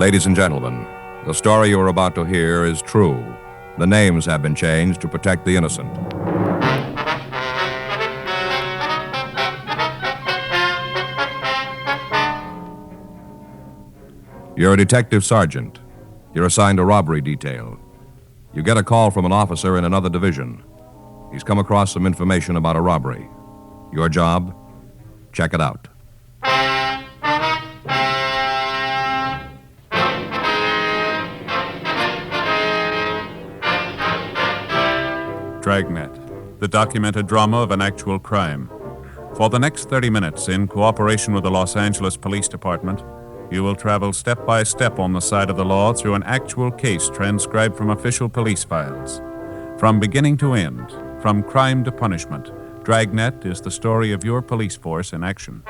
Ladies and gentlemen, the story you are about to hear is true. The names have been changed to protect the innocent. You're a detective sergeant. You're assigned a robbery detail. You get a call from an officer in another division. He's come across some information about a robbery. Your job? Check it out. Dragnet, the documented drama of an actual crime. For the next 30 minutes, in cooperation with the Los Angeles Police Department, you will travel step by step on the side of the law through an actual case transcribed from official police files. From beginning to end, from crime to punishment, Dragnet is the story of your police force in action.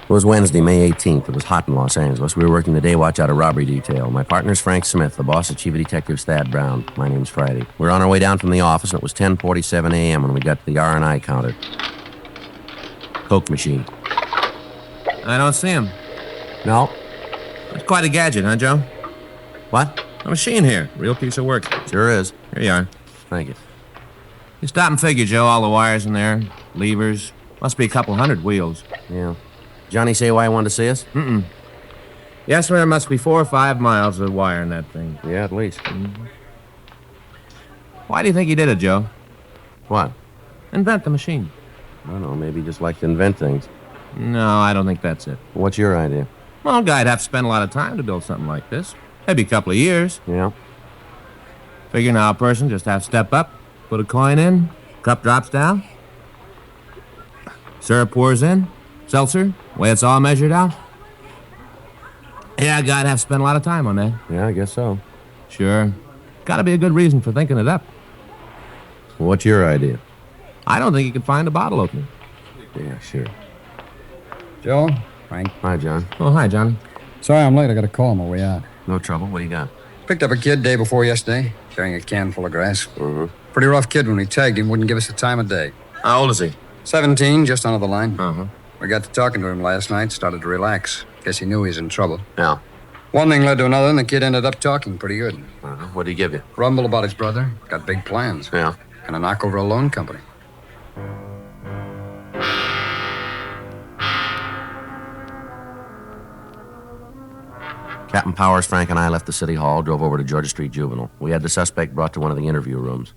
It was Wednesday, May 18th. It was hot in Los Angeles. We were working the day watch out of robbery detail. My partner's Frank Smith. The boss is Chief of Detectives Thad Brown. My name's Friday. We were on our way down from the office, and it was 10:47 a.m. when we got to the R&I counter. Coke machine. I don't see him. No? It's quite a gadget, huh, Joe? What? A machine here. Real piece of work. Sure is. Here you are. Thank you. You stop and figure, Joe. All the wires in there. Levers. Must be a couple hundred wheels. Yeah. Johnny say why he wanted to see us? Mm-mm. Yes, sir. There must be 4 or 5 miles of wire in that thing. Yeah, at least. Mm-hmm. Why do you think he did it, Joe? What? Invent the machine. I don't know. Maybe he just likes to invent things. No, I don't think that's it. What's your idea? Well, a guy'd have to spend a lot of time to build something like this. Maybe a couple of years. Yeah. Figure now a person just have to step up, put a coin in, cup drops down, syrup pours in, seltzer, way it's all measured out. Yeah, a guy'd have to spend a lot of time on that. Yeah, I guess so. Sure. Gotta be a good reason for thinking it up. What's your idea? I don't think you could find a bottle opener. Yeah, sure. Joe? Frank? Hi, John. Oh, hi, Johnny. Sorry I'm late. I got a call on my way out. No trouble. What do you got? Picked up a kid day before yesterday, carrying a can full of grass. Mm-hmm. Pretty rough kid when we tagged him, wouldn't give us the time of day. How old is he? 17, just under the line. Uh-huh. We got to talking to him last night, started to relax. Guess he knew he was in trouble. Yeah. One thing led to another, and the kid ended up talking pretty good. Uh-huh. What did he give you? Rumble about his brother, got big plans. Yeah. And a knock over a loan company. Captain Powers, Frank, and I left the city hall, drove over to Georgia Street Juvenile. We had the suspect brought to one of the interview rooms.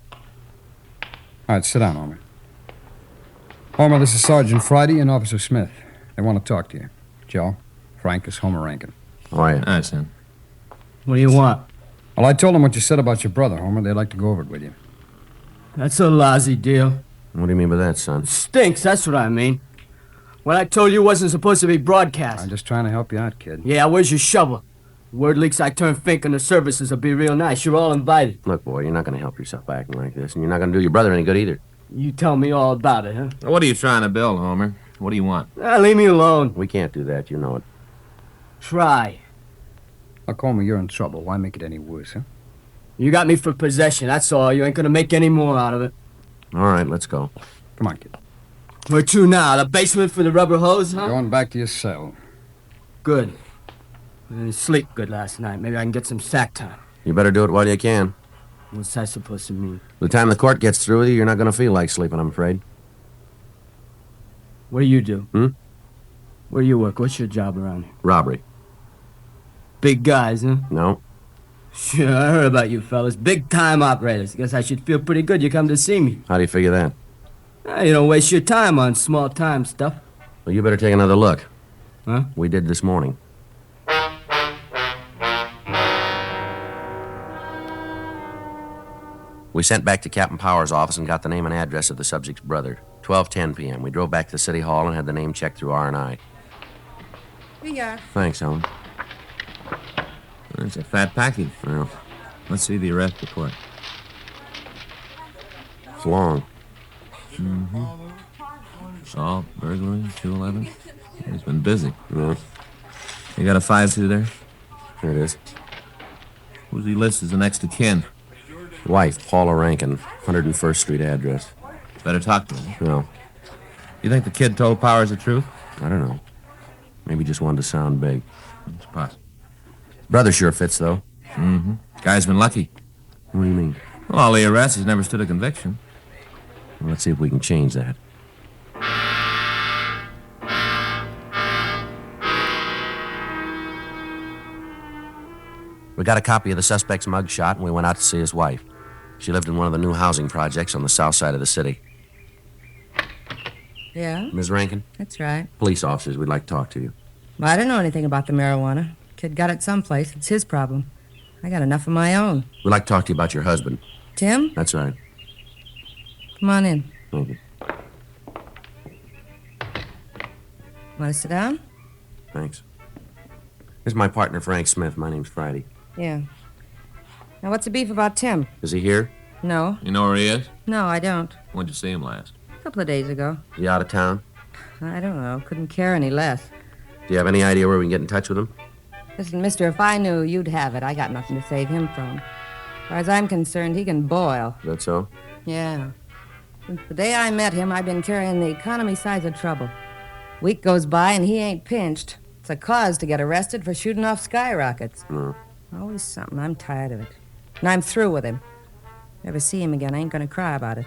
All right, sit down, Homer. Homer, this is Sergeant Friday and Officer Smith. They want to talk to you. Joe, Frank is Homer Rankin. How are you? Hi, son. What do you want? Well, I told them what you said about your brother, Homer. They'd like to go over it with you. That's a lousy deal. What do you mean by that, son? Stinks, that's what I mean. What I told you wasn't supposed to be broadcast. I'm just trying to help you out, kid. Yeah, where's your shovel? Word leaks I turn fink and the services will be real nice. You're all invited. Look, boy, you're not going to help yourself by acting like this, and you're not going to do your brother any good either. You tell me all about it, huh? What are you trying to build, Homer? What do you want? Leave me alone. We can't do that, you know it. Try. Look, Homer, you're in trouble. Why make it any worse, huh? You got me for possession, that's all. You ain't gonna make any more out of it. All right, let's go. Come on, kid. Where to now? The basement for the rubber hose, huh? Going back to your cell. Good. I didn't sleep good last night. Maybe I can get some sack time. You better do it while you can. What's that supposed to mean? By the time the court gets through with you, you're not going to feel like sleeping, I'm afraid. What do you do? Hmm? Where do you work? What's your job around here? Robbery. Big guys, huh? No. Sure, I heard about you fellas. Big-time operators. Guess I should feel pretty good you come to see me. How do you figure that? You don't waste your time on small-time stuff. Well, you better take another look. Huh? We did this morning. We sent back to Captain Powers' office and got the name and address of the subject's brother. 12:10 p.m. We drove back to the city hall and had the name checked through R&I. Here you are. Thanks, Ellen. It's a fat package. Well, Let's see the arrest report. it's long. Assault, burglary, 211. He's been busy. Yeah, You got a 5-2 there? here it is. Who's he list as the next of kin? Wife, Paula Rankin, 101st Street address. Better talk to him. No, You think the kid told Powers the truth? I don't know. Maybe just wanted to sound big. It's possible. Brother sure fits, though. Mm-hmm. Guy's been lucky. What do you mean? Well, all the arrests, he's never stood a conviction. Well, let's see if we can change that. We got a copy of the suspect's mugshot, and we went out to see his wife. She lived in one of the new housing projects on the south side of the city. Yeah, Ms. Rankin, that's right. police officers, we'd like to talk to you. Well, I don't know anything about the marijuana. Kid got it someplace. It's his problem. I got enough of my own. We'd like to talk to you about your husband. Tim, That's right. come on in. Thank you. Want to sit down? Thanks. This is my partner, Frank Smith. My name's Friday. Yeah. Now, what's the beef about Tim? Is he here? No. You know where he is? No, I don't. When'd you see him last? A couple of days ago. Is he out of town? I don't know. Couldn't care any less. Do you have any idea where we can get in touch with him? Listen, mister, if I knew you'd have it, I got nothing to save him from. As far as I'm concerned, he can boil. Is that so? Yeah. Since the day I met him, I've been carrying the economy size of trouble. Week goes by and he ain't pinched. It's a cause to get arrested for shooting off skyrockets. Always something. I'm tired of it. And I'm through with him. Never see him again, I ain't gonna cry about it.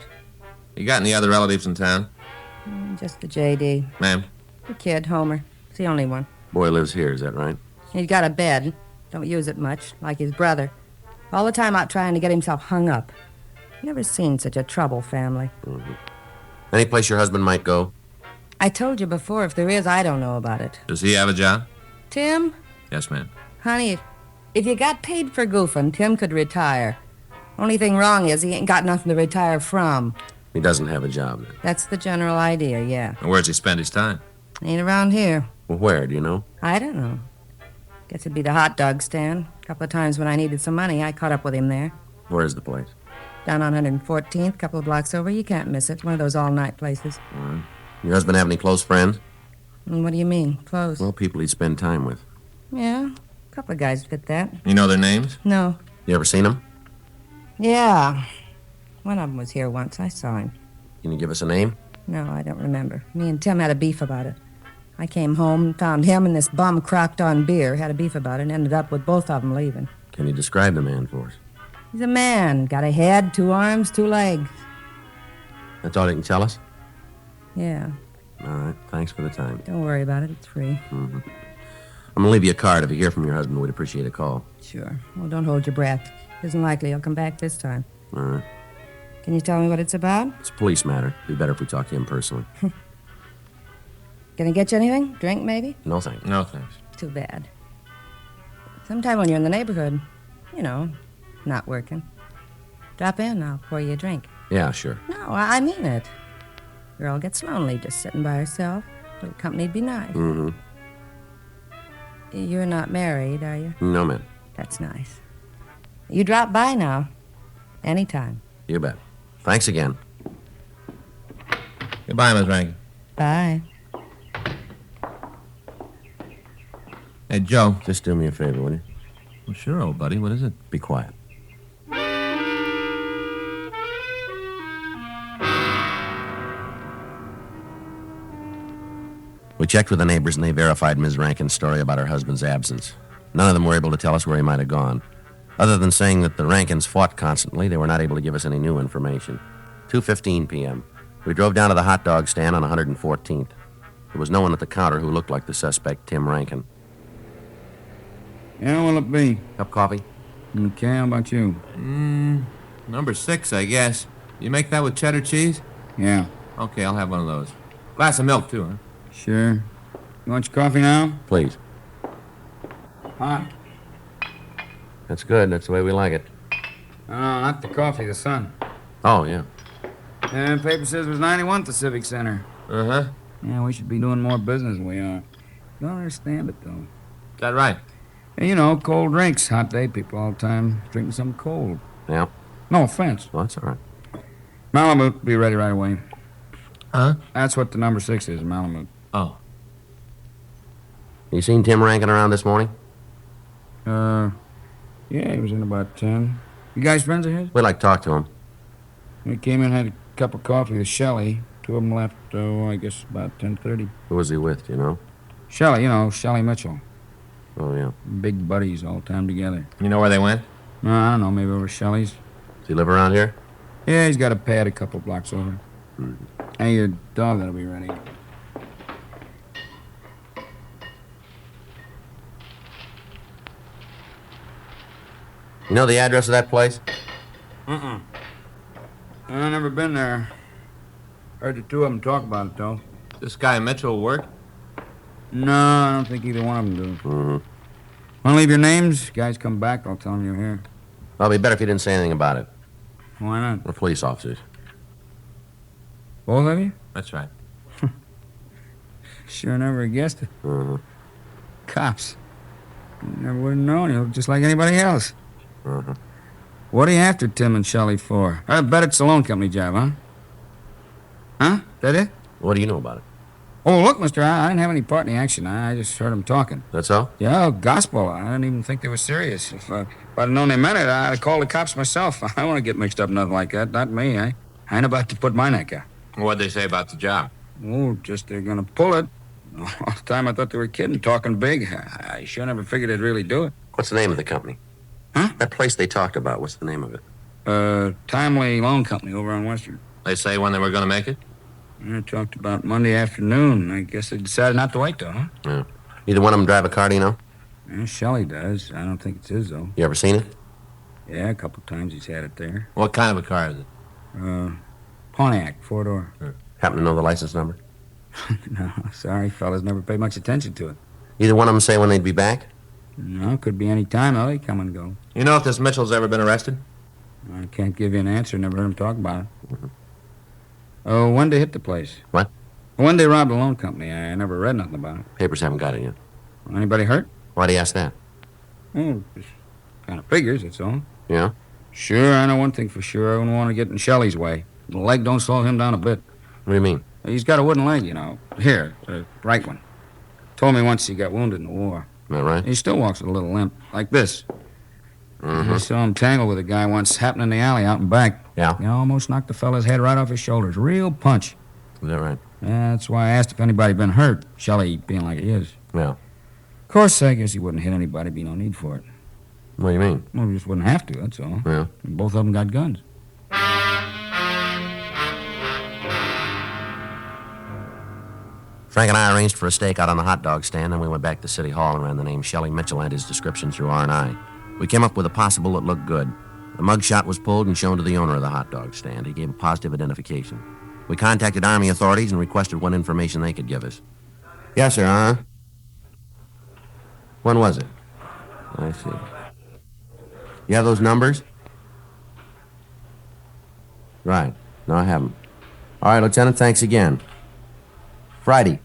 You got any other relatives in town? Just the J.D. Ma'am? The kid, Homer. It's the only one. Boy lives here, is that right? He's got a bed. Don't use it much, like his brother. All the time out trying to get himself hung up. Never seen such a trouble family. Any place your husband might go? I told you before, if there is, I don't know about it. Does he have a job? Tim? Yes, ma'am. Honey, if you got paid for goofing, Tim could retire. Only thing wrong is he ain't got nothing to retire from. He doesn't have a job, then. That's the general idea, yeah. And where's he spend his time? Ain't around here. Well, where, do you know? I don't know. Guess it'd be the hot dog stand. A couple of times when I needed some money, I caught up with him there. Where's the place? Down on 114th, couple of blocks over. You can't miss it. One of those all-night places. All right. Your husband have any close friends? And what do you mean, close? Well, people he'd spend time with. Yeah, a couple of guys fit that. You know their names? No. You ever seen him? Yeah. One of them was here once. I saw him. Can you give us a name? No, I don't remember. Me and Tim had a beef about it. I came home and found him and this bum crocked on beer, had a beef about it, and ended up with both of them leaving. Can you describe the man for us? He's a man. Got a head, 2 arms, 2 legs. That's all you can tell us? Yeah. All right. Thanks for the time. Don't worry about it. It's free. I'm going to leave you a card. If you hear from your husband, we'd appreciate a call. Sure. Well, don't hold your breath. Isn't likely he'll come back this time. All right. Can you tell me what it's about? It's a police matter. It'd be better if we talked to him personally. Gonna get you anything? Drink, maybe? No, thanks. No, thanks. Too bad. Sometime when you're in the neighborhood, you know, not working, drop in, I'll pour you a drink. Yeah, sure. No, I mean it. Girl gets lonely just sitting by herself. A little company'd be nice. Mm-hmm. You're not married, are you? No, man. That's nice. You drop by now. Anytime. You bet. Thanks again. Goodbye, Miss Rankin. Bye. Hey, Joe. Just do me a favor, will you? Well, sure, old buddy. What is it? Be quiet. We checked with the neighbors, and they verified Ms. Rankin's story about her husband's absence. None of them were able to tell us where he might have gone. Other than saying that the Rankins fought constantly, they were not able to give us any new information. 2:15 p.m. We drove down to the hot dog stand on 114th. There was no one at the counter who looked like the suspect, Tim Rankin. Yeah, what'll it be? Cup coffee? Okay, how about you? Number 6, I guess. You make that with cheddar cheese? Yeah, Okay, I'll have one of those. Glass of milk, too, huh? sure. You want your coffee now? Please. Hot. That's good. That's the way we like it. No, not the coffee, the sun. Oh, yeah. And paper says it was 91 at the Civic Center. Uh-huh. Yeah, we should be doing more business than we are. Don't understand it, though. Is that right? And, you know, cold drinks. Hot day people all the time drinking something cold. Yeah. No offense. Well, that's all right. Malamute, be ready right away. Huh? That's what the number 6 is, Malamute. Oh. You seen Tim Rankin around this morning? Yeah, he was in about 10. You guys friends of his? We'd like to talk to him. We came in, had a cup of coffee with Shelley. 2 of them left, I guess about 10:30. Who was he with, do you know? Shelley, Shelley Mitchell. Oh, yeah. Big buddies all the time together. You know where they went? No, I don't know, maybe over Shelley's. Does he live around here? Yeah, he's got a pad a couple blocks over. Hey, your dog that'll be ready. You know the address of that place? I've never been there. Heard the two of them talk about it, though. This guy Mitchell work? No, I don't think either one of them do. Want to leave your names? Guys come back, I'll tell them you're here. Well, it'd be better if you didn't say anything about it. Why not? We're police officers. Both of you? That's right. Sure never guessed it. Cops. Never would have known. You look just like anybody else. What are you after Tim and Shelley for? I bet it's a loan company job, huh? Huh? That it? What do you know about it? Oh, look, mister, I didn't have any part in the action. I just heard them talking. That's all? Yeah, gospel. I didn't even think they were serious. If I'd known they meant it, I'd have called the cops myself. I don't want to get mixed up in nothing like that. Not me. I ain't about to put my neck out. What'd they say about the job? Oh, just they're going to pull it. All the time I thought they were kidding, talking big. I sure never figured they'd really do it. What's the name of the company? Huh? That place they talked about, what's the name of it? Timely Loan Company over on Western. They say when they were going to make it? I talked about Monday afternoon. I guess they decided not to wait, though, huh? Yeah. Either one of them drive a car, do you know? Yeah, Shelley does. I don't think it's his, though. You ever seen it? Yeah, a couple times he's had it there. What kind of a car is it? Pontiac, 4-door. Happen to know the license number? No, sorry, fellas never paid much attention to it. Either one of them say when they'd be back? No, could be any time, though. They come and go. You know if this Mitchell's ever been arrested? I can't give you an answer. Never heard him talk about it. Oh, when they hit the place? What? When they robbed a loan company. I never read nothing about it. Papers haven't got it yet. Anybody hurt? Why do you ask that? Oh, just kind of figures, that's all. Yeah? Sure, I know one thing for sure. I wouldn't want to get in Shelley's way. The leg don't slow him down a bit. What do you mean? He's got a wooden leg, Here, the right one. Told me once he got wounded in the war. Is that right? He still walks with a little limp, like this. I saw him tangle with a guy once, happened in the alley out and back. Yeah? He almost knocked the fella's head right off his shoulders. Real punch. Is that right? Yeah, that's why I asked if anybody been hurt. Shelley being like he is. Yeah. Of course, I guess he wouldn't hit anybody. Be no need for it. What do you mean? Well, he just wouldn't have to, that's all. Yeah. And both of them got guns. Frank and I arranged for a stakeout on the hot dog stand, then we went back to City Hall and ran the name Shelley Mitchell and his description through R&I. We came up with a possible that looked good. The mugshot was pulled and shown to the owner of the hot dog stand. He gave a positive identification. We contacted Army authorities and requested what information they could give us. Yes, sir, When was it? I see. You have those numbers? Right. No, I haven't. All right, Lieutenant, thanks again. Friday.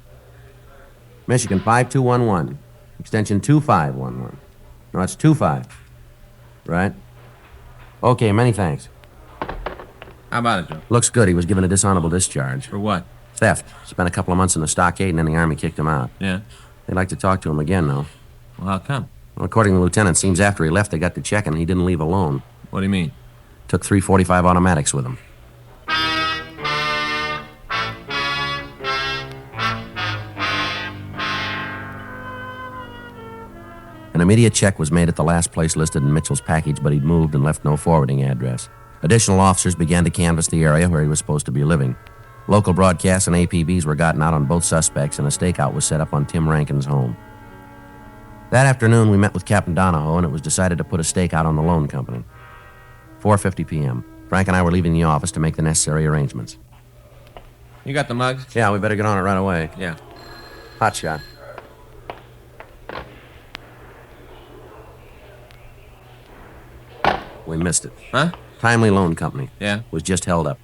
Michigan 5211. Extension 2511. No, that's 25. Right? Okay, many thanks. How about it, Joe? Looks good. He was given a dishonorable discharge. For what? Theft. Spent a couple of months in the stockade, and then the Army kicked him out. Yeah. They'd like to talk to him again, though. Well, how come? Well, according to the lieutenant, seems after he left, they got to checking, and he didn't leave alone. What do you mean? Took 345 automatics with him. An immediate check was made at the last place listed in Mitchell's package, but he'd moved and left no forwarding address. Additional officers began to canvass the area where he was supposed to be living. Local broadcasts and APBs were gotten out on both suspects, and a stakeout was set up on Tim Rankin's home. That afternoon, we met with Captain Donahoe, and it was decided to put a stakeout on the loan company. 4:50 p.m. Frank and I were leaving the office to make the necessary arrangements. You got the mugs? Yeah, we better get on it right away. Yeah. Hot shot. We missed it. Huh? Timely Loan Company. Yeah. Was just held up.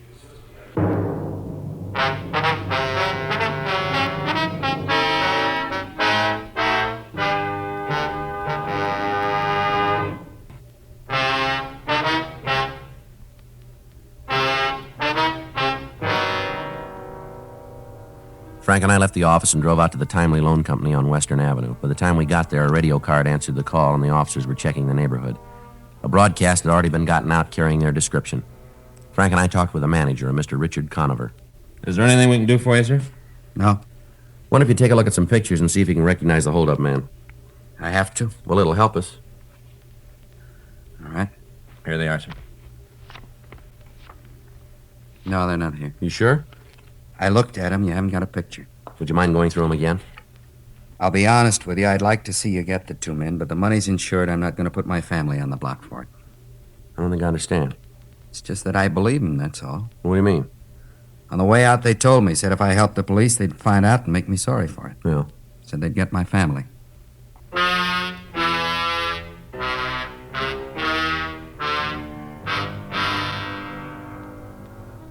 Frank and I left the office and drove out to the Timely Loan Company on Western Avenue. By the time we got there, a radio card answered the call, and the officers were checking the neighborhood. A broadcast had already been gotten out carrying their description. Frank and I talked with the manager, a Mr. Richard Conover. Is there anything we can do for you, sir? No. Wonder if you take a look at some pictures and see if you can recognize the holdup man. I have to? Well, it'll help us. All right. Here they are, sir. No, they're not here. You sure? I looked at them. You haven't got a picture. Would you mind going through them again? I'll be honest with you. I'd like to see you get the 2 men, but the money's insured. I'm not going to put my family on the block for it. I don't think I understand. It's just that I believe them, that's all. What do you mean? On the way out, they told me, said if I helped the police, they'd find out and make me sorry for it. Yeah. Said they'd get my family.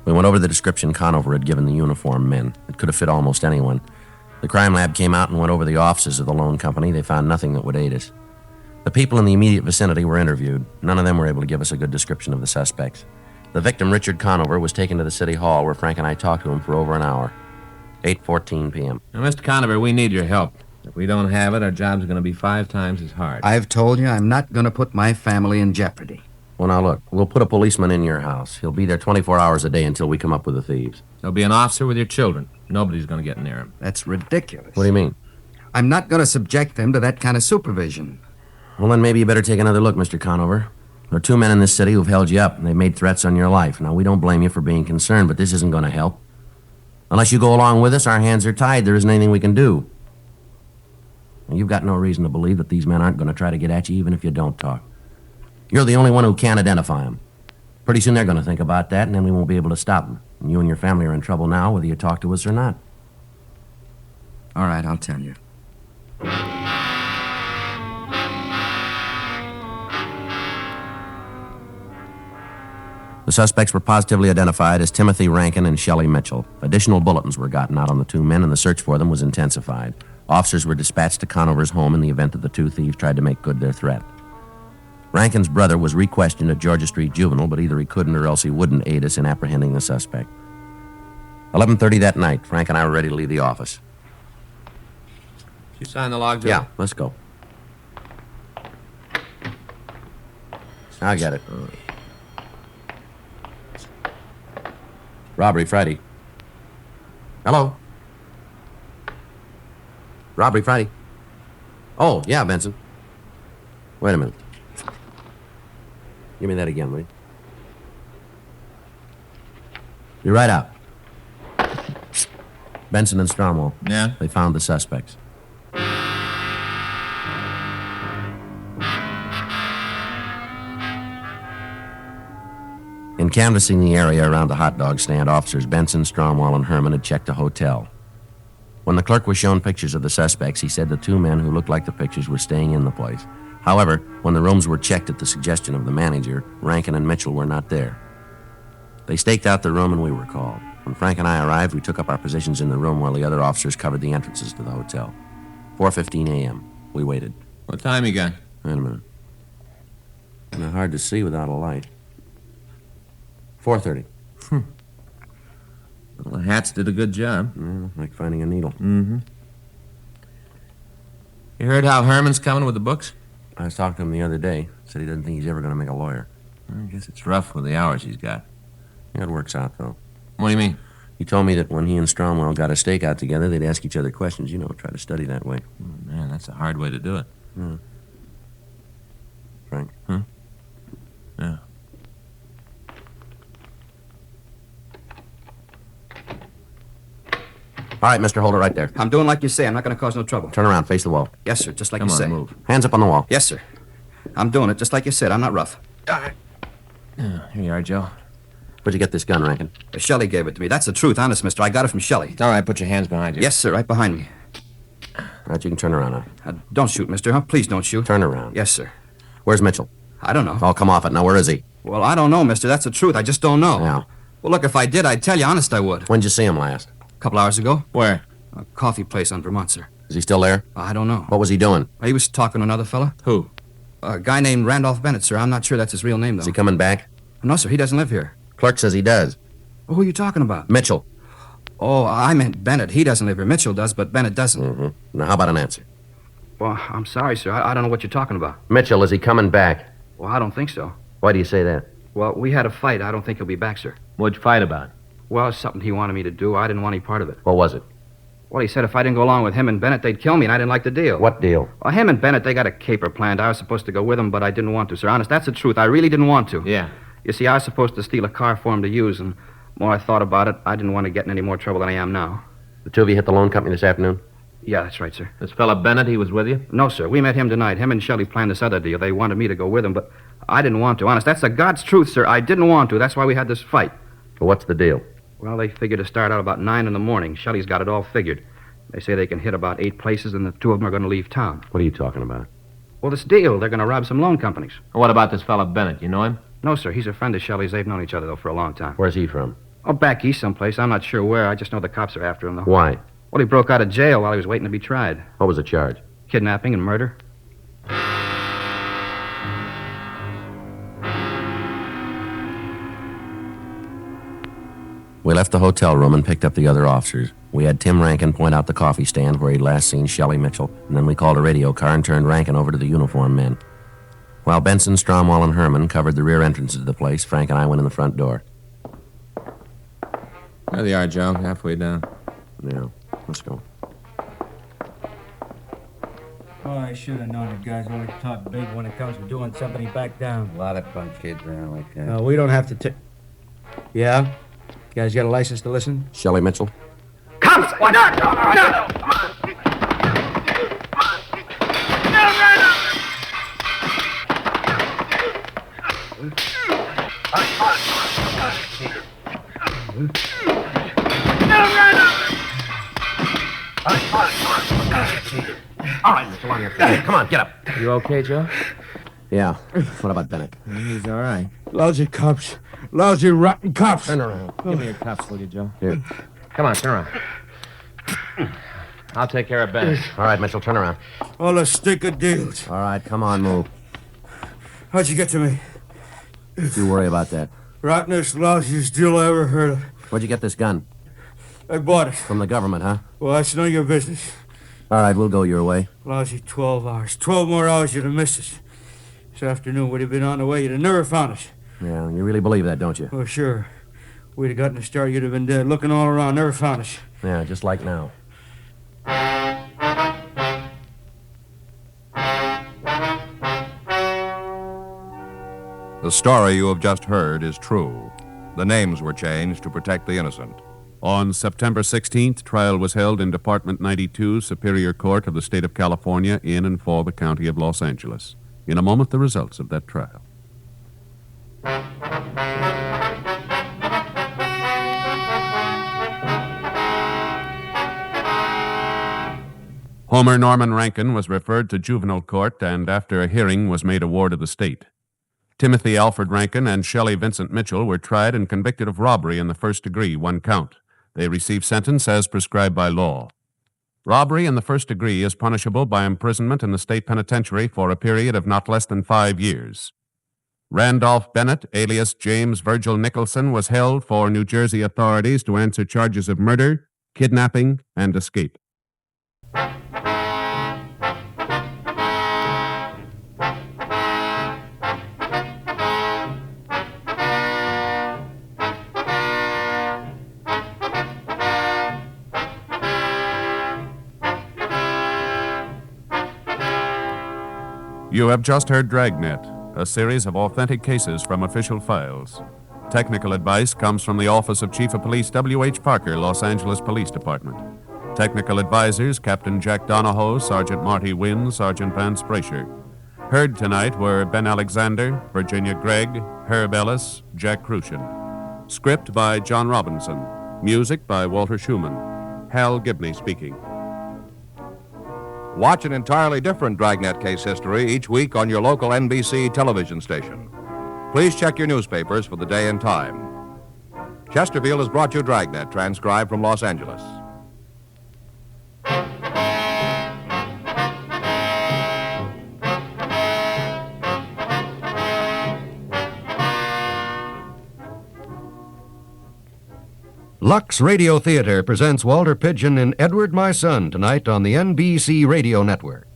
We went over the description Conover had given the uniformed men. It could have fit almost anyone. The crime lab came out and went over the offices of the loan company. They found nothing that would aid us. The people in the immediate vicinity were interviewed. None of them were able to give us a good description of the suspects. The victim, Richard Conover, was taken to the city hall where Frank and I talked to him for over an hour. 8:14 p.m. Now, Mr. Conover, we need your help. If we don't have it, our job's going to be 5 times as hard. I've told you I'm not going to put my family in jeopardy. Well, now look, we'll put a policeman in your house. He'll be there 24 hours a day until we come up with the thieves. There'll be an officer with your children. Nobody's going to get near him. That's ridiculous. What do you mean? I'm not going to subject them to that kind of supervision. Well, then maybe you better take another look, Mr. Conover. There are 2 men in this city who've held you up, and they've made threats on your life. Now, we don't blame you for being concerned, but this isn't going to help. Unless you go along with us, our hands are tied. There isn't anything we can do. And you've got no reason to believe that these men aren't going to try to get at you, even if you don't talk. You're the only one who can identify them. Pretty soon they're going to think about that, and then we won't be able to stop them. And you and your family are in trouble now, whether you talk to us or not. All right, I'll tell you. The suspects were positively identified as Timothy Rankin and Shelley Mitchell. Additional bulletins were gotten out on the 2 men, and the search for them was intensified. Officers were dispatched to Conover's home in the event that the 2 thieves tried to make good their threat. Rankin's brother was re-questioned at Georgia Street Juvenile, but either he couldn't or else he wouldn't aid us in apprehending the suspect. 11:30 that night, Frank and I were ready to leave the office. You sign the log, Joe? Yeah, let's go. I get it. Robbery Friday. Hello? Robbery Friday. Oh, yeah, Benson. Wait a minute. Give me that again, will you? Be right out. Benson and Stromwell. Yeah? They found the suspects. In canvassing the area around the hot dog stand, officers Benson, Stromwell, and Herman had checked a hotel. When the clerk was shown pictures of the suspects, he said the 2 men who looked like the pictures were staying in the place. However, when the rooms were checked at the suggestion of the manager, Rankin and Mitchell were not there. They staked out the room and we were called. When Frank and I arrived, we took up our positions in the room while the other officers covered the entrances to the hotel. 4:15 a.m. We waited. What time you got? Wait a minute. Kind of hard to see without a light. 4:30. Well, the hats did a good job. Yeah, like finding a needle. Mm-hmm. You heard how Herman's coming with the books? I was talking to him the other day. Said he doesn't think he's ever going to make a lawyer. I guess it's rough with the hours he's got. Yeah, it works out, though. What do you mean? He told me that when he and Stromwell got a stakeout together, they'd ask each other questions. You know, try to study that way. Oh, man, that's a hard way to do it. Frank? Huh? Yeah. All right, Mr. Hold it right there. I'm doing like you say. I'm not going to cause no trouble. Turn around, face the wall. Yes, sir, just like Come you on, say. move. Hands up on the wall. Yes, sir. I'm doing it just like you said. I'm not rough. Yeah, here you are, Joe. Where'd you get this gun, Rankin? Shelley gave it to me. That's the truth, honest, mister. I got it from Shelley. All right, put your hands behind you. Yes, sir, right behind me. All right, you can turn around now. Don't shoot, mister, huh? Please don't shoot. Turn around. Yes, sir. Where's Mitchell? I don't know. Oh, come off it. Now, where is he? Well, I don't know, mister. That's the truth. I just don't know. Now, Well, look, if I did, I'd tell you. Honest, I would. when'd you see him last? A couple hours ago. Where? A coffee place on Vermont, sir. Is he still there? I don't know. What was he doing? He was talking to another fella. Who? A guy named Randolph Bennett, sir. I'm not sure that's his real name, though. Is he coming back? No, sir, he doesn't live here. Clerk says he does. Well, who are you talking about? Mitchell. Oh, I meant Bennett. He doesn't live here. Mitchell does, but Bennett doesn't. Mm-hmm. Now, how about an answer? Well, I'm sorry, sir. I don't know what you're talking about. Mitchell, is he coming back? Well, I don't think so. Why do you say that? Well, we had a fight. I don't think he'll be back, sir. What'd you fight about? Well, it's something he wanted me to do. I didn't want any part of it. What was it? Well, he said if I didn't go along with him and Bennett, they'd kill me, and I didn't like the deal. What deal? Well, him and Bennett, they got a caper planned. I was supposed to go with them, but I didn't want to, sir. Honest, that's the truth. I really didn't want to. Yeah. You see, I was supposed to steal a car for him to use, and the more I thought about it, I didn't want to get in any more trouble than I am now. The two of you hit the loan company this afternoon? Yeah, that's right, sir. This fella Bennett, he was with you? No, sir. We met him tonight. Him and Shelley planned this other deal. They wanted me to go with them, but I didn't want to. Honest, that's the God's truth, sir. I didn't want to. That's why we had this fight. Well, what's the deal? Well, they figured to start out about 9 in the morning. Shelley's got it all figured. They say they can hit about 8 places, and the two of them are going to leave town. What are you talking about? Well, this deal, they're going to rob some loan companies. What about this fella Bennett? You know him? No, sir. He's a friend of Shelley's. They've known each other, though, for a long time. Where's he from? Oh, back east someplace. I'm not sure where. I just know the cops are after him, though. Why? Well, he broke out of jail while he was waiting to be tried. What was the charge? Kidnapping and murder. We left the hotel room and picked up the other officers. We had Tim Rankin point out the coffee stand where he'd last seen Shelley Mitchell, and then we called a radio car and turned Rankin over to the uniformed men. While Benson, Stromwell, and Herman covered the rear entrances to the place, Frank and I went in the front door. There they are, Joe. Halfway down. Yeah, let's go. Oh, I should have known the guys only talk big when it comes to doing something back down. A lot of punk kids around like that. No, we don't have to Yeah? You guys got a license to listen? Shelley Mitchell? Cops! What? No! All right, Mr. Long, come on, get up. You okay, Joe? Yeah. What about Bennett? He's all right. Lousy cops. Lousy, rotten cops. Turn around. Give me your cuffs, will you, Joe? Here. Come on, turn around. I'll take care of Bennett. All right, Mitchell, turn around. All the stink of deals. All right, come on, move. How'd you get to me? You worry about that. Rottenest, lousiest deal I ever heard of. Where'd you get this gun? I bought it. From the government, huh? Well, that's none of your business. All right, we'll go your way. Lousy 12 hours. 12 more hours you'd have missed us. This afternoon would have been on the way. You'd have never found us. Yeah, you really believe that, don't you? Oh, sure. We'd have gotten a start, you'd have been dead. Looking all around, never found us. Yeah, just like now. The story you have just heard is true. The names were changed to protect the innocent. On September 16th, trial was held in Department 92, Superior Court of the State of California, in and for the County of Los Angeles. In a moment, the results of that trial. Homer Norman Rankin was referred to juvenile court and, after a hearing, was made a ward of the state. Timothy Alfred Rankin and Shelley Vincent Mitchell were tried and convicted of robbery in the first degree, 1 count. They received sentence as prescribed by law. Robbery in the first degree is punishable by imprisonment in the state penitentiary for a period of not less than 5 years. Randolph Bennett, alias James Virgil Nicholson, was held for New Jersey authorities to answer charges of murder, kidnapping, and escape. You have just heard Dragnet, a series of authentic cases from official files. Technical advice comes from the Office of Chief of Police W.H. Parker, Los Angeles Police Department. Technical advisors, Captain Jack Donahoe, Sergeant Marty Wynn, Sergeant Vance Brasher. Heard tonight were Ben Alexander, Virginia Gregg, Herb Ellis, Jack Crucian. Script by John Robinson. Music by Walter Schumann. Hal Gibney speaking. Watch an entirely different Dragnet case history each week on your local NBC television station. Please check your newspapers for the day and time. Chesterfield has brought you Dragnet, transcribed from Los Angeles. Lux Radio Theater presents Walter Pidgeon in Edward, My Son tonight on the NBC Radio Network.